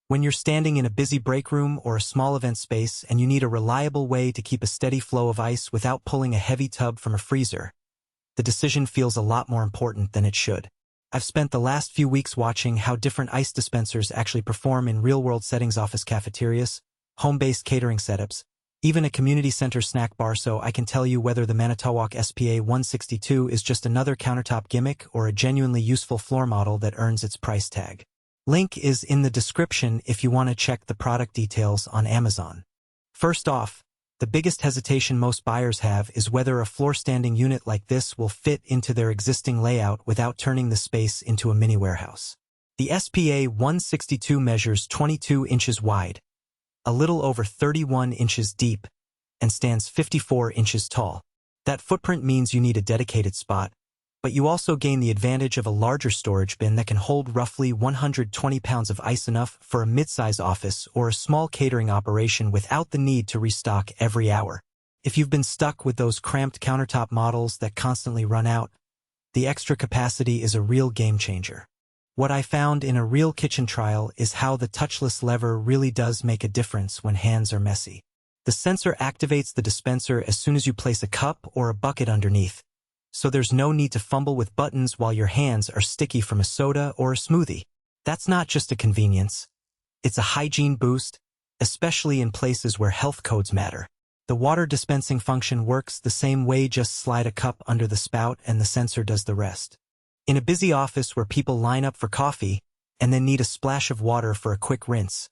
When you're standing in a busy break room or a small event space and you need a reliable way to keep a steady flow of ice without pulling a heavy tub from a freezer, the decision feels a lot more important than it should. I've spent the last few weeks watching how different ice dispensers actually perform in real-world settings: office cafeterias, home-based catering setups, even a community center snack bar, so I can tell you whether the Manitowoc SPA162 is just another countertop gimmick or a genuinely useful floor model that earns its price tag. Link is in the description if you want to check the product details on Amazon. First off, the biggest hesitation most buyers have is whether a floor-standing unit like this will fit into their existing layout without turning the space into a mini warehouse. The SPA162 measures 22 inches wide, a little over 31 inches deep, and stands 54 inches tall. That footprint means you need a dedicated spot, but you also gain the advantage of a larger storage bin that can hold roughly 120 pounds of ice, enough for a mid-size office or a small catering operation without the need to restock every hour. If you've been stuck with those cramped countertop models that constantly run out, the extra capacity is a real game changer. What I found in a real kitchen trial is how the touchless lever really does make a difference when hands are messy. The sensor activates the dispenser as soon as you place a cup or a bucket underneath, so there's no need to fumble with buttons while your hands are sticky from a soda or a smoothie. That's not just a convenience. It's a hygiene boost, especially in places where health codes matter. The water dispensing function works the same way: just slide a cup under the spout and the sensor does the rest. In a busy office where people line up for coffee and then need a splash of water for a quick rinse,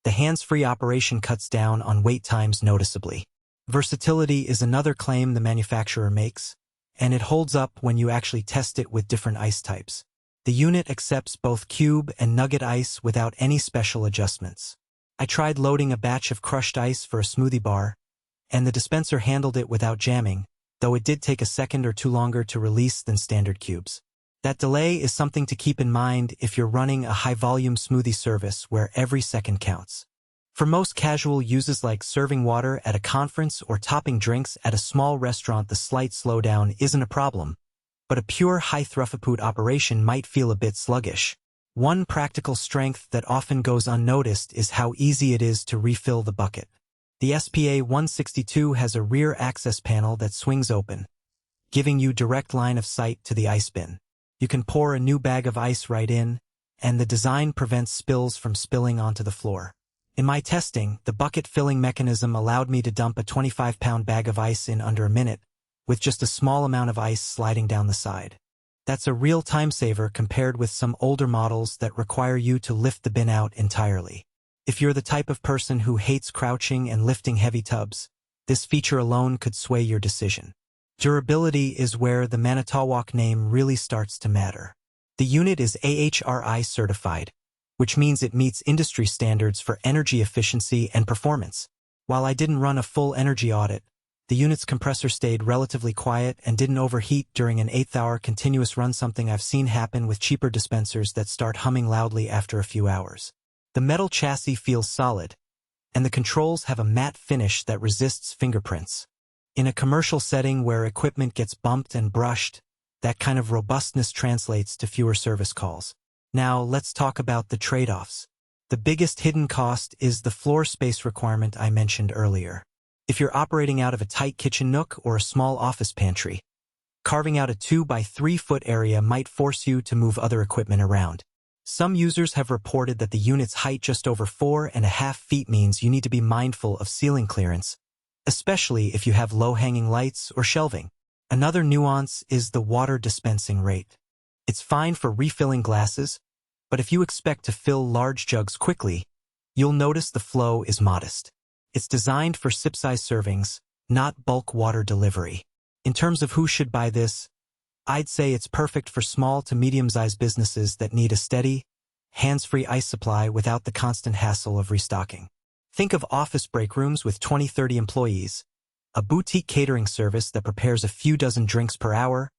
the hands-free operation cuts down on wait times noticeably. Versatility is another claim the manufacturer makes, and it holds up when you actually test it with different ice types. The unit accepts both cube and nugget ice without any special adjustments. I tried loading a batch of crushed ice for a smoothie bar, and the dispenser handled it without jamming, though it did take a second or two longer to release than standard cubes. That delay is something to keep in mind if you're running a high-volume smoothie service where every second counts. For most casual uses like serving water at a conference or topping drinks at a small restaurant, the slight slowdown isn't a problem, but a pure high-throughput operation might feel a bit sluggish. One practical strength that often goes unnoticed is how easy it is to refill the bucket. The SPA162 has a rear access panel that swings open, giving you direct line of sight to the ice bin. You can pour a new bag of ice right in, and the design prevents spills from spilling onto the floor. In my testing, the bucket filling mechanism allowed me to dump a 25-pound bag of ice in under a minute, with just a small amount of ice sliding down the side. That's a real time saver compared with some older models that require you to lift the bin out entirely. If you're the type of person who hates crouching and lifting heavy tubs, this feature alone could sway your decision. Durability is where the Manitowoc name really starts to matter. The unit is AHRI certified, which means it meets industry standards for energy efficiency and performance. While I didn't run a full energy audit, the unit's compressor stayed relatively quiet and didn't overheat during an 8-hour continuous run, something I've seen happen with cheaper dispensers that start humming loudly after a few hours. The metal chassis feels solid, and the controls have a matte finish that resists fingerprints. In a commercial setting where equipment gets bumped and brushed, that kind of robustness translates to fewer service calls. Now, let's talk about the trade-offs. The biggest hidden cost is the floor space requirement I mentioned earlier. If you're operating out of a tight kitchen nook or a small office pantry, carving out a 2-by-3-foot area might force you to move other equipment around. Some users have reported that the unit's height, just over 4.5 feet, means you need to be mindful of ceiling clearance, especially if you have low-hanging lights or shelving. Another nuance is the water dispensing rate. It's fine for refilling glasses, but if you expect to fill large jugs quickly, you'll notice the flow is modest. It's designed for sip-size servings, not bulk water delivery. In terms of who should buy this, I'd say it's perfect for small to medium-sized businesses that need a steady, hands-free ice supply without the constant hassle of restocking. Think of office break rooms with 20-30 employees, a boutique catering service that prepares a few dozen drinks per hour,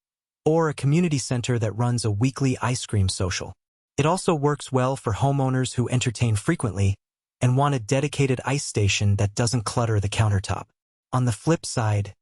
or a community center that runs a weekly ice cream social. It also works well for homeowners who entertain frequently and want a dedicated ice station that doesn't clutter the countertop. On the flip side,